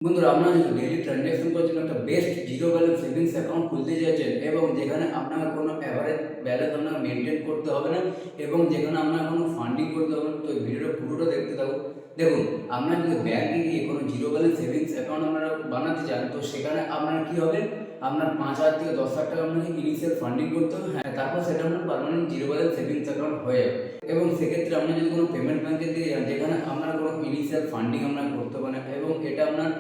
বন্ধুরা আপনারা যদি ডেইলি ট্রানজ্যাকশন করার জন্য একটা best zero balance savings account খুলতে চাইছেন এবং যেখানে আপনার কোনো অ্যাভারেজ ব্যালেন্স আপনার মেনটেন করতে হবে না এবং যেখানে আপনার কোনো ফান্ডিং করতে হবে না, তো এই ভিডিওটা পুরোটা দেখতে থাকুন। দেখুন, আপনারা যদি ব্যাংকে গিয়ে কোনো জিরো ব্যালেন্স সেভিংস অ্যাকাউন্ট আপনারা বানাতে চান, তো সেখানে আপনার কী হবে, আপনার 5,000 থেকে 10,000 টাকা আপনাকে ইনিশিয়াল ফান্ডিং করতে হবে। হ্যাঁ, তারপর সেটা আপনার permanent zero balance savings account হয়ে যাবে। এবং সেক্ষেত্রে আপনি যদি কোনো পেমেন্ট ব্যাংকে দিয়ে যান যেখানে আপনার কোনো ইনিশিয়াল ফান্ডিং আপনার করতে হবে না এবং এটা আপনার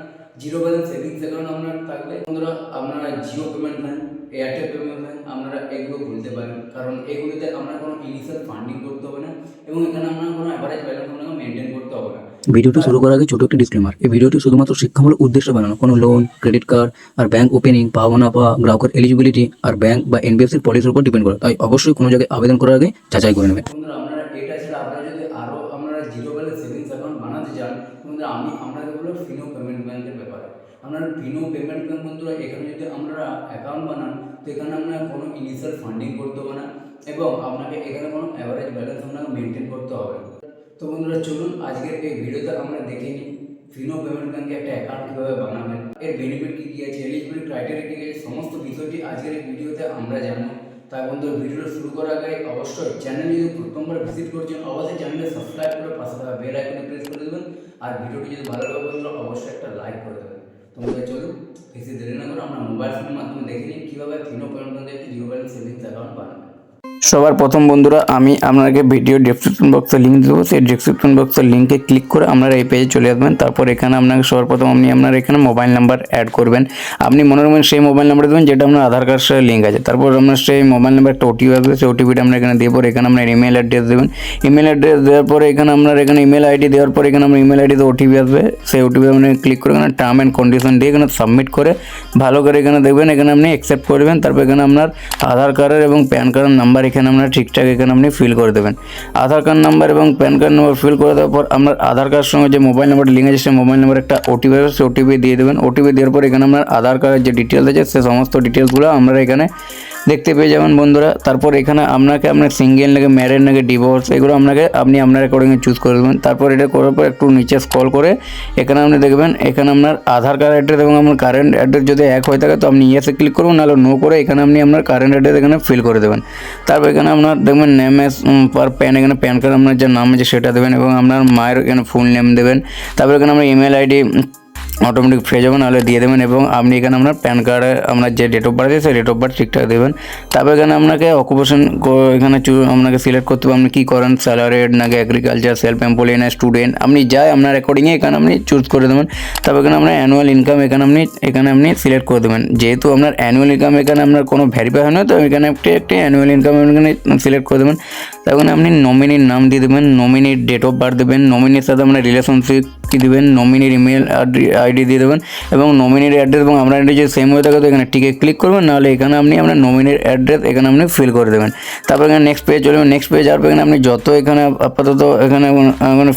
জিরো ব্যালেন্স সেভিংস অ্যাকাউন্ট আপনার থাকবে। বন্ধুরা, আপনারা Jio payment bank, Airtel payment bank আপনারা এগুলো খুলতে পারেন, কারণ এগুলোতে আপনার কোনো ইনিশিয়াল ফান্ডিং করতে হবে না এবং এখানে আপনার কোনো অ্যাভারেজ ব্যালেন্স আপনাকে মেনটেন করতে হবে না। ভিডিওটি শুরু করার আগে ছোট একটি ডিসক্লেমার। এই ভিডিওটি শুধুমাত্র শিক্ষামূলক উদ্দেশ্যে বানানো। কোনো লোন, ক্রেডিট কার্ড আর ব্যাংক ওপেনিং, পাওয়া না পাওয়া, গ্রাহকের এলিজিবিলিটি আর ব্যাংক বা এনবিএফসির পলিসির উপর ডিপেন্ড করে। তাই অবশ্যই কোনো জায়গায় আবেদন করার আগে যাচাই করে নেবেন। বন্ধুরা, আপনারা এটা ছাড়া আপনারা যদি আরও আপনারা জিরো ব্যালেন্স সেভিংস অ্যাকাউন্ট বানাতে চান, বন্ধুরা আপনাদের বলবো ফিনো পেমেন্ট ব্যাংকের ব্যাপারে। আপনারা ফিনো পেমেন্ট ব্যাংক, বন্ধুরা এখানে যদি আপনারা অ্যাকাউন্ট বানান, তো এখানে আপনার কোনো ইনিশিয়াল ফান্ডিং করতে হবে না এবং আপনাকে এখানে কোনো অ্যাভারেজ ব্যালেন্স আপনাকে মেনটেন করতে হবে না। তো বন্ধুরা চলুন আজকের এই ভিডিওতে আমরা দেখে নিই ফিনো পেমেন্ট ব্যাংকে একটা অ্যাকাউন্ট কীভাবে বানাবেন, এর বেনিফিট কী কী আছে, এলিজিবিলিটি ক্রাইটেরিয়া কী আছে, সমস্ত বিষয়টি আজকের এই ভিডিওতে আমরা জানবো। তাই বন্ধুরা, ভিডিওটা শুরু করার আগে অবশ্যই চ্যানেল যদি প্রথমবার ভিজিট করছেন অবশ্যই চ্যানেলটা সাবস্ক্রাইব করে পাশে থাকা বেল আইকনে প্রেস করে দেবেন আর ভিডিওটি যদি ভালো লাগে বন্ধুরা অবশ্যই একটা লাইক করে দেবেন। তোমরা চলুন বেশি দেরি না করে আমরা মোবাইল ফোনের মাধ্যমে দেখে নিই কীভাবে ফিনো পেমেন্ট ব্যাংকে একটি জিরো ব্যালেন্স সেভিংস অ্যাকাউন্ট বানাবেন। সবার প্রথম বন্ধুরা আমি আপনাকে ভিডিও ডেসক্রিপশন বক্সে লিঙ্ক দেবো, সেই ডেসক্রিপশন বক্সের লিঙ্কে ক্লিক করে আপনারা এই পেজে চলে আসবেন। তারপর এখানে আপনাকে সবার প্রথম আপনার এখানে মোবাইল নাম্বার অ্যাড করবেন। আপনি মনে রাখবেন সেই মোবাইল নাম্বার দেবেন যেটা আপনার আধার কার্ডের সাথে লিঙ্ক আছে। তারপর আপনার সেই মোবাইল নাম্বার একটা ওটিপি আসবে, সেই ওটিপিটা আপনার এখানে দিয়ে পরে এখানে আপনার ইমেল অ্যাড্রেস দেবেন। ইমেল অ্যাড্রেস দেওয়ার পরে এখানে আপনার এখানে ইমেল আইডি দেওয়ার পরে এখানে আপনার ইমেল আইডিতে ওটিপি আসবে, সেই ওটিপি আপনি ক্লিক করে এখানে টার্ম অ্যান্ড কন্ডিশন দিয়ে এখানে সাবমিট করে ভালো করে এখানে দেখবেন, এখানে আপনি অ্যাকসেপ্ট করবেন। তারপর এখানে আপনার আধার কার্ডের এবং প্যান কার্ডের নাম্বার এখানে আপনার ঠিকঠাক এখানে আপনি ফিল করে দেবেন। আধার কার্ড নাম্বার এবং প্যান কার্ড নাম্বার ফিল করে দেওয়ার পর আপনার আধার কার্ডের সঙ্গে যে মোবাইল নাম্বারটা লিঙ্ক আছে সেই মোবাইল নাম্বার একটা ওটিপি আছে, সেই ওটিপি দিয়ে দেবেন। ওটিপি দেওয়ার পর এখানে আপনার আধার কার্ডের যে ডিটেলস আছে সে সমস্ত ডিটেলসগুলো আমরা এখানে দেখতে পেয়ে যাবেন বন্ধুরা। তারপর এখানে আপনাকে আপনার সিঙ্গেল নাকি ম্যারেড নাকি ডিভোর্স এগুলো আপনি আপনার অ্যাকর্ডিংয়ে চুজ করে দেবেন। তারপর এটা করার পর একটু নিচে স্ক্রল করে এখানে আপনি দেখবেন এখানে আপনার আধার কার্ড অ্যাড্রেস এবং আপনার কারেন্ট অ্যাড্রেস যদি এক হয়ে থাকে তো আপনি ইয়েসে ক্লিক করুন, নাহলে নো করে এখানে আপনি আপনার কারেন্ট অ্যাড্রেস এখানে ফিল করে দেবেন। তারপর এখানে আপনার দেখবেন নেম এস পার প্যান, এখানে প্যান কার্ড আপনার যে নাম আছে সেটা দেবেন এবং আপনার মায়ের এখানে ফুল নেম দেবেন। তারপর এখানে আপনার ইমেল আইডি অটোমেটিক ফ্রেজ হবে, নাহলে দিয়ে দেবেন এবং আপনি এখানে আপনার প্যান কার্ডে আপনার যে ডেট অফ বার্থ আছে সেই ডেট অফ বার্থ ঠিকঠাক দেবেন। তারপর এখানে আপনাকে অকুপেশন এখানে আপনাকে সিলেক্ট করতে হবে, আপনি কী করেন, স্যালারিড নাকি এগ্রিকালচার, সেলফ এমপ্লয়ি না স্টুডেন্ট, আপনি যাই আপনার অ্যাকর্ডিংয়ে এখানে আপনি চুজ করে দেবেন। তারপর এখানে আপনার অ্যানুয়াল ইনকাম এখানে আপনি সিলেক্ট করে দেবেন। যেহেতু আপনার অ্যানুয়াল ইনকাম এখানে আপনার কোনো ভেরিফাই হয় না, তো এখানে একটি অ্যানুয়াল ইনকাম এখানে সিলেক্ট করে দেবেন। তখন আপনি নমিনির নাম দিয়ে দেবেন, নমিনির ডেট অফ বার্থ দেবেন, নমিনির সাথে আপনার রিলেশনশিপ কী দেবেন, নমিনির ইমেল আইডি দিয়ে দেবেন এবং নমিনির অ্যাড্রেস এবং আপনার যদি সেম হয়ে থাকে তো এখানে টিকে ক্লিক করবেন, নাহলে এখানে আপনি আপনার নমিনির অ্যাড্রেস এখানে আপনি ফিল করে দেবেন। তারপর এখানে নেক্সট পেজ চলবেন। নেক্সট পেজ যাওয়ার পর এখানে আপনি যত এখানে আপাতত এখানে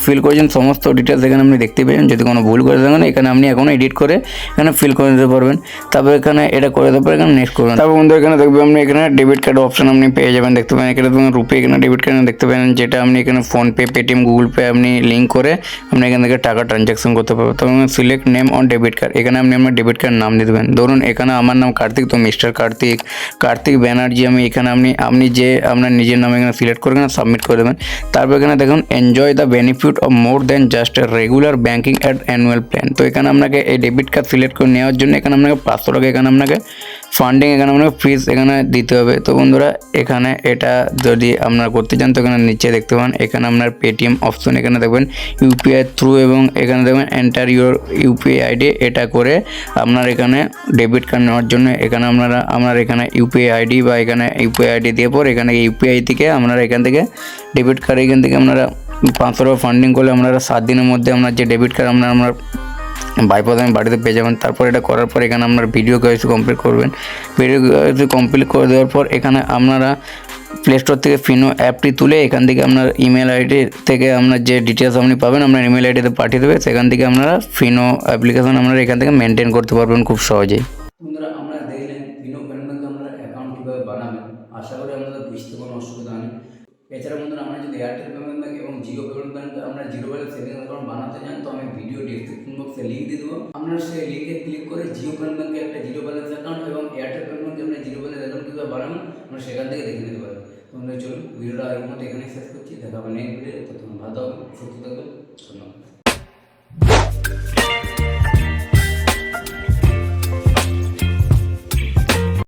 ফিল করেছেন সমস্ত ডিটেলস এখানে আপনি দেখতে পেয়েছেন। যদি কোনো ভুল করে থাকেন এখানে আপনি এখনও এডিট করে এখানে ফিল করে দিতে পারবেন। তারপর এখানে এটা করে দেওয়ার পর এখানে নেক্সট করবেন। তারপর বন্ধু এখানে দেখবেন আপনি এখানে ডেবিট কার্ড অপশন আপনি পেয়ে যাবেন, দেখতে পাবেন এখানে রুপে এখানে ডেবিট কার্ড দেখতে পাবেন, যেটা আপনি এখানে ফোনপে, পেটিএম, গুগল পে আপনি লিঙ্ক করে আপনি এখান থেকে টাকা ট্রানজ্যাকশন করতে পারবেন। তখন select name on debit card, এখানে আপনি আপনার ডেবিট কার্ড নাম দিয়ে দেবেন। ধরুন এখানে আমার নাম কার্তিক, তো মিস্টার কার্তিক ব্যানার্জি আমি এখানে আপনি যে আপনার নিজের নাম এখানে সিলেক্ট করে এখানে সাবমিট করে দেবেন। তারপর এখানে দেখুন enjoy the benefit of more than just a regular banking at annual plan. তো এখানে আপনাকে এই ডেবিট কার্ড সিলেক্ট করে নেওয়ার জন্য এখানে আপনাকে 500 টাকা এখানে আপনাকে ফান্ডিং এখানে আপনাকে ফিস এখানে দিতে হবে। তো বন্ধুরা এখানে এটা যদি আপনারা করতে চান তো এখানে নিচে দেখতে পান এখানে আপনার পেটিএম অপশন এখানে দেখবেন ইউপিআই থ্রু এবং এখানে দেখবেন এন্টার ইউর ইউপিআই আইডি, এটা করে আপনার এখানে ডেবিট কার্ড নেওয়ার জন্য এখানে আপনার এখানে ইউপিআই আইডি বা এখানে ইউপিআই আইডি দিয়ে পর এখানে ইউপিআই থেকে আপনারা এখান থেকে ডেবিট কার্ড এখান থেকে আপনারা 500 টাকা ফান্ডিং করলে আপনারা 7 দিনের মধ্যে আপনার যে ডেবিট কার্ড আপনার বাইপাস আমি বাড়িতে পেয়ে যাবেন। তারপর এটা করার পর এখানে আপনার ভিডিও কেওয়াইসি কমপ্লিট করবেন। ভিডিও কেওয়াইসি কমপ্লিট করে দেওয়ার পর এখানে আপনারা প্লে স্টোর থেকে ফিনো অ্যাপটি তুলে এখান থেকে আপনার ইমেল আইডি থেকে আপনার যে ডিটেলস আপনি পাবেন আপনার ইমেল আইডিতে পাঠিয়ে দেবে, সেখান থেকে আপনারা ফিনো অ্যাপ্লিকেশন আপনারা এখান থেকে মেনটেন করতে পারবেন খুব সহজেই। বন্ধুরা, আমরা দেখলেন ফিনো পেমেন্ট ব্যাংকে আমরা অ্যাকাউন্ট কীভাবে বানাবেন। আশা করি আমাদের বুঝতে কোনো অসুবিধা নেই। এছাড়া বন্ধুরা, আমরা যদি এয়ারটেল পেমেন্ট ব্যাংক এবং জিও পেমেন্ট ব্যাংকে আমরা জিরো ব্যালেন্স সেভিংস অ্যাকাউন্ট বানাতে চান তো আমি ভিডিও ডেসক্রিপশন বক্সে লিঙ্ক দিয়ে দেবো। আপনারা সেই সেই লিঙ্কে ক্লিক করে জিও পেমেন্ট ব্যাঙ্কে একটা জিরো ব্যালেন্স অ্যাকাউন্ট এবং এয়ারটেল পেমেন্ট ব্যাঙ্কে আপনার জিরো ব্যালেন্স অ্যাকাউন্ট কীভাবে বানাবেন আমরা সেখান থেকে দেখে নিতে পারবেন। তোমরা চলুন ভিডিওটা এর মধ্যে এখানে শেষ করছি, দেখা হবে নেক্সট ভিডিও। তো তোমরা ভালো থাকবে, সুস্থ থাকবে, ধন্যবাদ।